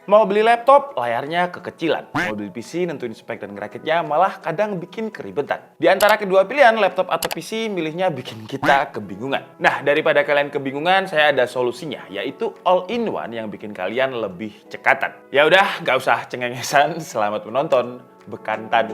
Mau beli laptop, layarnya kekecilan. Mau beli PC, nentuin spek dan ngerakitnya malah kadang bikin keribetan. Di antara kedua pilihan, laptop atau PC, milihnya bikin kita kebingungan. Nah, daripada kalian kebingungan, saya ada solusinya, yaitu all-in-one yang bikin kalian lebih cekatan. Ya udah, gak usah cengengesan, selamat menonton Bekantan.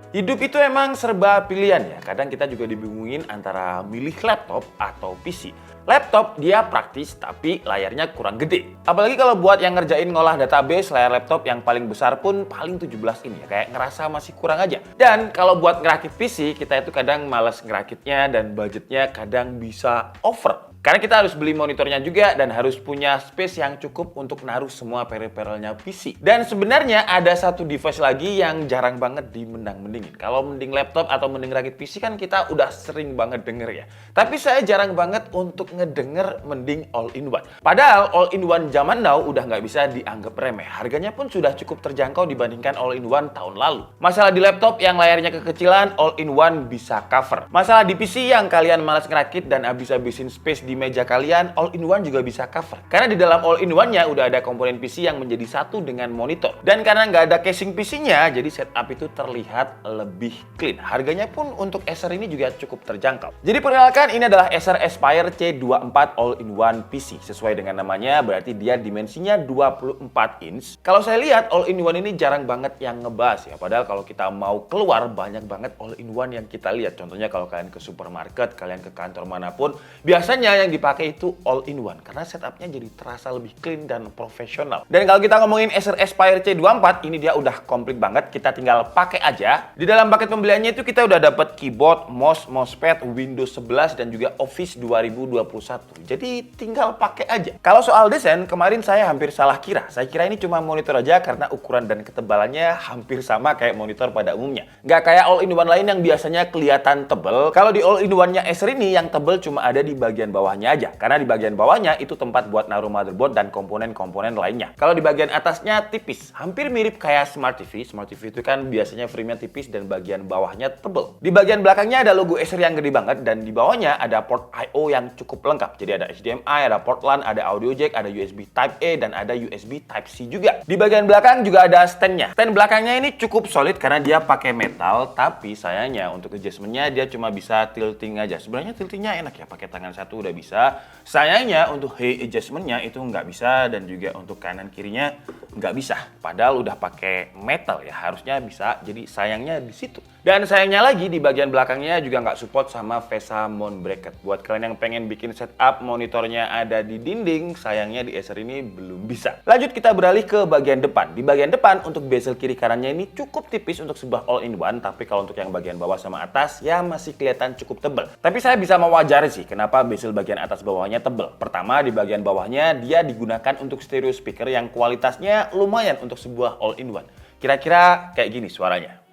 Hidup itu emang serba pilihan ya. Kadang kita juga dibingungin antara milih laptop atau PC. Laptop dia praktis tapi layarnya kurang gede. Apalagi kalau buat yang ngerjain ngolah database, layar laptop yang paling besar pun paling 17 ini ya. Kayak ngerasa masih kurang aja. Dan kalau buat ngerakit PC, kita itu kadang males ngerakitnya dan budgetnya kadang bisa over. Karena kita harus beli monitornya juga dan harus punya space yang cukup untuk naruh semua peripheralnya PC. Dan sebenarnya ada satu device lagi yang jarang banget dimendang-mendingin. Kalau mending laptop atau mending rakit PC kan kita udah sering banget denger ya. Tapi saya jarang banget untuk ngedenger mending all-in-one. Padahal all-in-one zaman now udah nggak bisa dianggap remeh. Harganya pun sudah cukup terjangkau dibandingkan all-in-one tahun lalu. Masalah di laptop yang layarnya kekecilan, all-in-one bisa cover. Masalah di PC yang kalian malas ngerakit dan habis-habisin space di meja kalian, all-in-one juga bisa cover. Karena di dalam all-in-one-nya udah ada komponen PC yang menjadi satu dengan monitor. Dan karena nggak ada casing PC-nya, jadi setup itu terlihat lebih clean. Harganya pun untuk Acer ini juga cukup terjangkau. Jadi perkenalkan, ini adalah Acer Aspire C24 all-in-one PC. Sesuai dengan namanya, berarti dia dimensinya 24 inch. Kalau saya lihat, all-in-one ini jarang banget yang ngebahas ya. Padahal kalau kita mau keluar, banyak banget all-in-one yang kita lihat. Contohnya kalau kalian ke supermarket, kalian ke kantor manapun, biasanya yang dipakai itu all-in-one karena setupnya jadi terasa lebih clean dan profesional. Dan kalau kita ngomongin Acer Aspire C24, ini dia udah komplit banget, kita tinggal pakai aja. Di dalam paket pembeliannya itu kita udah dapat keyboard, mouse, mousepad, Windows 11 dan juga Office 2021. Jadi tinggal pakai aja. Kalau soal desain, kemarin saya hampir salah kira. Saya kira ini cuma monitor aja karena ukuran dan ketebalannya hampir sama kayak monitor pada umumnya. Nggak kayak all-in-one lain yang biasanya kelihatan tebel. Kalau di all-in-one-nya Acer ini yang tebel cuma ada di bagian bawahnya aja. Karena di bagian bawahnya itu tempat buat naruh motherboard dan komponen-komponen lainnya. Kalau di bagian atasnya tipis, hampir mirip kayak Smart TV. Smart TV itu kan biasanya frame-nya tipis dan bagian bawahnya tebel. Di bagian belakangnya ada logo Acer yang gede banget dan di bawahnya ada port I/O yang cukup lengkap. Jadi ada HDMI, ada port LAN, ada audio jack, ada USB Type A dan ada USB Type C juga. Di bagian belakang juga ada stand-nya. Stand belakangnya ini cukup solid karena dia pakai metal, tapi sayangnya untuk adjustment-nya dia cuma bisa tilting aja. Sebenarnya tiltingnya enak ya, pakai tangan satu udah bisa. Sayangnya untuk height adjustment-nya itu nggak bisa dan juga untuk kanan kirinya nggak bisa. Padahal udah pakai metal ya, harusnya bisa. Jadi sayangnya di situ. Dan sayangnya lagi di bagian belakangnya juga nggak support sama VESA mount bracket. Buat kalian yang pengen bikin setup monitornya ada di dinding, sayangnya di Acer ini belum bisa. Lanjut kita beralih ke bagian depan. Di bagian depan untuk bezel kiri kanannya ini cukup tipis untuk sebuah all-in-one, tapi kalau untuk yang bagian bawah sama atas ya masih kelihatan cukup tebal. Tapi saya bisa mewajari sih kenapa bezel bagian atas bawahnya tebal. Pertama, di bagian bawahnya dia digunakan untuk stereo speaker yang kualitasnya lumayan untuk sebuah all-in-one. Kira-kira kayak gini suaranya.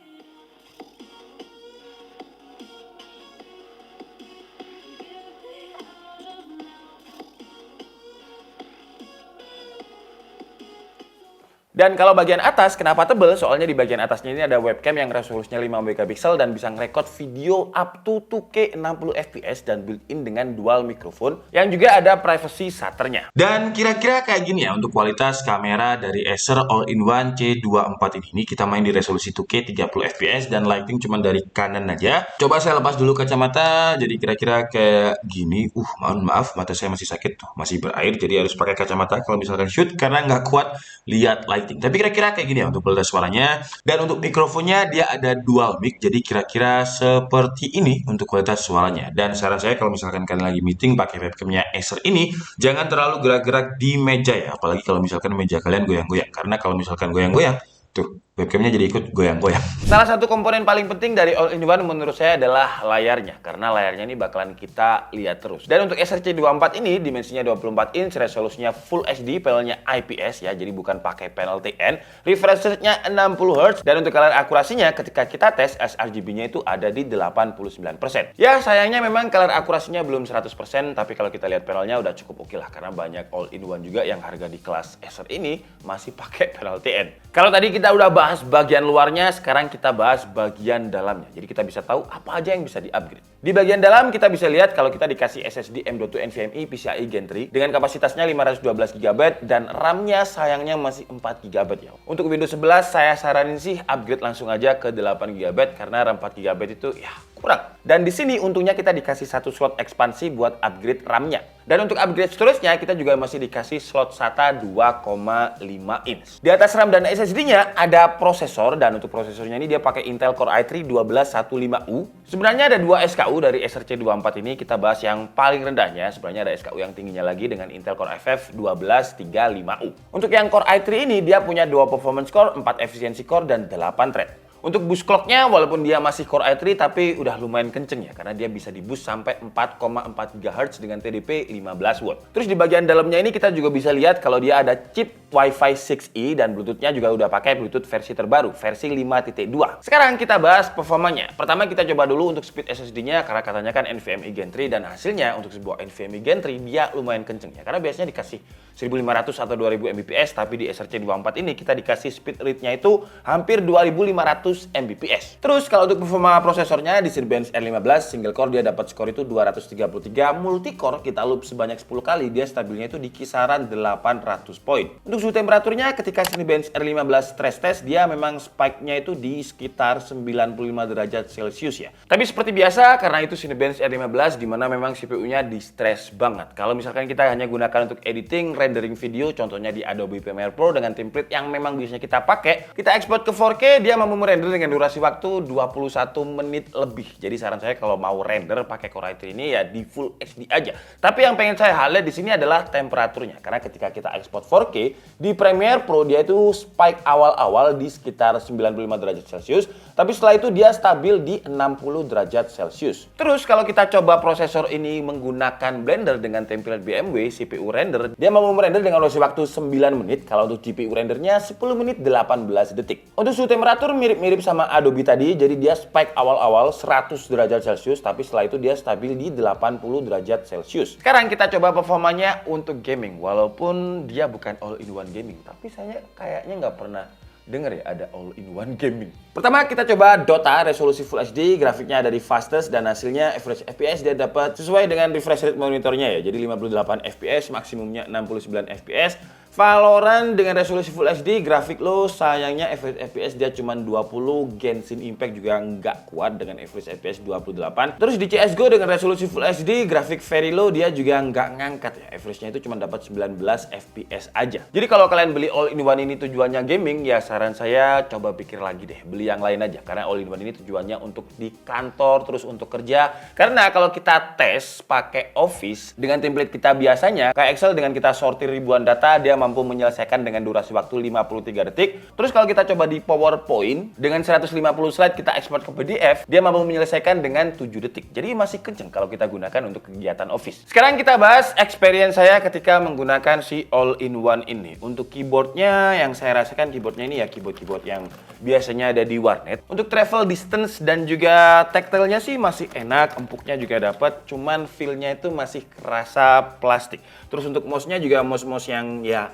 Dan kalau bagian atas, kenapa tebel? Soalnya di bagian atasnya ini ada webcam yang resolusinya 5 megapiksel dan bisa ngerekord video up to 2K 60 fps dan built-in dengan dual mikrofon yang juga ada privacy shutternya. Dan kira-kira kayak gini ya untuk kualitas kamera dari Acer All-in-One C24 ini. Kita main di resolusi 2K 30 fps dan lighting cuma dari kanan aja. Coba saya lepas dulu kacamata, jadi kira-kira kayak gini. Mohon maaf, mata saya masih sakit tuh, masih berair, jadi harus pakai kacamata kalau misalkan shoot karena nggak kuat lihat lighting. Tapi kira-kira kayak gini ya untuk kualitas suaranya. Dan untuk mikrofonnya dia ada dual mic, jadi kira-kira seperti ini untuk kualitas suaranya. Dan saran saya kalau misalkan kalian lagi meeting pakai webcamnya Acer ini, jangan terlalu gerak-gerak di meja ya, apalagi kalau misalkan meja kalian goyang-goyang. Karena kalau misalkan goyang-goyang, tuh webcamnya jadi ikut goyang-goyang. Salah satu komponen paling penting dari all-in-one menurut saya adalah layarnya. Karena layarnya ini bakalan kita lihat terus. Dan untuk Acer C24 ini dimensinya 24 inch, resolusinya Full HD, panelnya IPS ya, jadi bukan pakai panel TN. Refresh rate-nya 60 Hz. Dan untuk color akurasinya ketika kita tes sRGB-nya itu ada di 89%. Ya sayangnya memang color akurasinya belum 100%, tapi kalau kita lihat panelnya udah cukup oke lah. Karena banyak all-in-one juga yang harga di kelas Acer ini masih pakai panel TN. Kalau tadi kita udah bahas bahas bagian luarnya, sekarang kita bahas bagian dalamnya. Jadi kita bisa tahu apa aja yang bisa di-upgrade. Di bagian dalam kita bisa lihat kalau kita dikasih SSD M.2 NVMe PCIe Gen 3 dengan kapasitasnya 512 GB dan RAM-nya sayangnya masih 4 GB ya. Untuk Windows 11 saya saranin sih upgrade langsung aja ke 8 GB karena RAM 4 GB itu ya kurang. Dan di sini untungnya kita dikasih satu slot ekspansi buat upgrade RAM-nya. Dan untuk upgrade storage-nya kita juga masih dikasih slot SATA 2,5 inch. Di atas RAM dan SSD-nya ada prosesor dan untuk prosesornya ini dia pakai Intel Core i3 1215U. Sebenarnya ada dua SKU dari SRC24 ini, kita bahas yang paling rendahnya. Sebenarnya ada SKU yang tingginya lagi dengan Intel Core FF 1235U. Untuk yang Core i3 ini dia punya 2 performance core, 4 efficiency core dan 8 thread. Untuk boost clock-nya walaupun dia masih Core i3 tapi udah lumayan kenceng ya karena dia bisa di boost sampai 4,4 GHz dengan TDP 15 watt. Terus di bagian dalamnya ini kita juga bisa lihat kalau dia ada chip Wi-Fi 6E dan Bluetooth-nya juga udah pakai Bluetooth versi terbaru, versi 5.2. Sekarang kita bahas performanya. Pertama kita coba dulu untuk speed SSD-nya karena katanya kan NVMe Gen 3 dan hasilnya untuk sebuah NVMe Gen 3 dia lumayan kenceng ya karena biasanya dikasih 1500 atau 2000 Mbps tapi di SRC24 ini kita dikasih speed rate-nya itu hampir 2500 Mbps. Terus kalau untuk performa prosesornya di Cinebench R15 single core dia dapat skor itu 233, multi core kita loop sebanyak 10 kali dia stabilnya itu di kisaran 800 poin. Untuk suhu temperaturnya ketika Cinebench R15 stress test dia memang spike-nya itu di sekitar 95 derajat Celcius ya. Tapi seperti biasa karena itu Cinebench R15 dimana memang CPU-nya di stress banget. Kalau misalkan kita hanya gunakan untuk editing, rendering video contohnya di Adobe Premiere Pro dengan template yang memang biasanya kita pakai, kita export ke 4K dia mampu merender dengan durasi waktu 21 menit lebih. Jadi saran saya kalau mau render pakai Core i3 ini ya di Full HD aja. Tapi yang pengen saya highlight di sini adalah temperaturnya karena ketika kita export 4K di Premiere Pro dia itu spike awal-awal di sekitar 95 derajat Celcius, tapi setelah itu dia stabil di 60 derajat Celcius. Terus kalau kita coba prosesor ini menggunakan Blender dengan template BMW CPU render, dia mampu merender dengan durasi waktu 9 menit. Kalau untuk GPU rendernya 10 menit 18 detik. Untuk suhu temperatur mirip-mirip sama Adobe tadi, jadi dia spike awal-awal 100 derajat Celcius, tapi setelah itu dia stabil di 80 derajat Celcius. Sekarang kita coba performanya untuk gaming, walaupun dia bukan all-in-one gaming, tapi saya kayaknya nggak pernah denger ya ada all-in-one gaming. Pertama kita coba Dota resolusi Full HD, grafiknya dari fastest dan hasilnya average FPS dia dapat sesuai dengan refresh rate monitornya ya. Jadi 58 FPS, maksimumnya 69 FPS. Valorant dengan resolusi Full HD, grafik low, sayangnya average FPS dia cuma 20, Genshin Impact juga nggak kuat dengan average FPS 28. Terus di CSGO dengan resolusi Full HD, grafik very low, dia juga nggak ngangkat ya, average-nya itu cuma dapat 19 FPS aja. Jadi kalau kalian beli all-in-one ini tujuannya gaming, ya saran saya coba pikir lagi deh, beli yang lain aja. Karena all-in-one ini tujuannya untuk di kantor, terus untuk kerja. Karena kalau kita tes pakai Office dengan template kita biasanya, kayak Excel dengan kita sortir ribuan data, dia mampu menyelesaikan dengan durasi waktu 53 detik. Terus kalau kita coba di PowerPoint dengan 150 slide kita ekspor ke PDF, dia mampu menyelesaikan dengan 7 detik. Jadi masih kenceng kalau kita gunakan untuk kegiatan Office. Sekarang kita bahas experience saya ketika menggunakan si all-in-one ini. Untuk keyboardnya yang saya rasakan keyboardnya ini ya keyboard yang biasanya ada di warnet. Untuk travel distance dan juga tactile-nya sih masih enak, empuknya juga dapat, cuman feel-nya itu masih kerasa plastik. Terus untuk mouse-nya juga mouse-mouse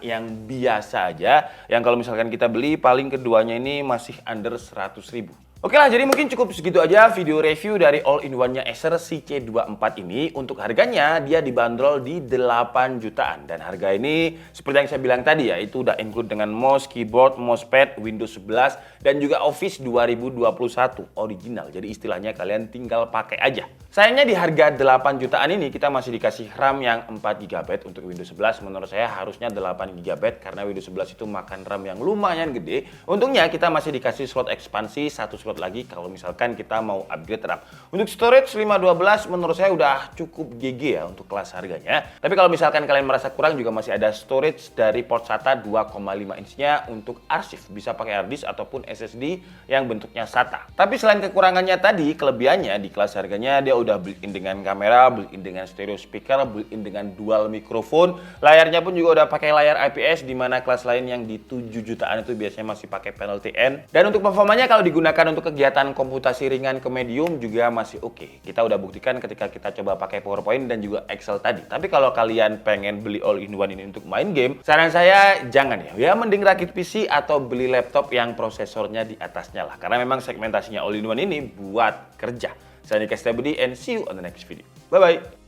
yang biasa aja, yang kalau misalkan kita beli paling keduanya ini masih under 100.000. Oke lah, jadi mungkin cukup segitu aja video review dari all-in-one-nya Acer CC24 ini. Untuk harganya dia dibanderol di 8 jutaan. Dan harga ini seperti yang saya bilang tadi ya, itu udah include dengan mouse, keyboard, mousepad, Windows 11, dan juga Office 2021 original. Jadi istilahnya kalian tinggal pakai aja. Sayangnya di harga 8 jutaan ini kita masih dikasih RAM yang 4 GB untuk Windows 11. Menurut saya harusnya 8 GB karena Windows 11 itu makan RAM yang lumayan gede. Untungnya kita masih dikasih slot ekspansi, satu slot lagi kalau misalkan kita mau upgrade RAM. Untuk storage 512 menurut saya udah cukup GG ya untuk kelas harganya. Tapi kalau misalkan kalian merasa kurang juga masih ada storage dari port SATA 2,5 inch-nya untuk arsip. Bisa pakai hard disk ataupun SSD yang bentuknya SATA. Tapi selain kekurangannya tadi, kelebihannya di kelas harganya dia udah built-in dengan kamera, built-in dengan stereo speaker, built-in dengan dual mikrofon. Layarnya pun juga udah pakai layar IPS di mana kelas lain yang di 7 jutaan itu biasanya masih pakai panel TN. Dan untuk performanya kalau digunakan untuk untuk kegiatan komputasi ringan ke medium juga masih oke. Kita udah buktikan ketika kita coba pakai PowerPoint dan juga Excel tadi. Tapi kalau kalian pengen beli all-in-one ini untuk main game, saran saya jangan ya. Ya mending rakit PC atau beli laptop yang prosesornya di atasnya lah. Karena memang segmentasinya all-in-one ini buat kerja. Saya Nika Setiabudi and see you on the next video. Bye-bye.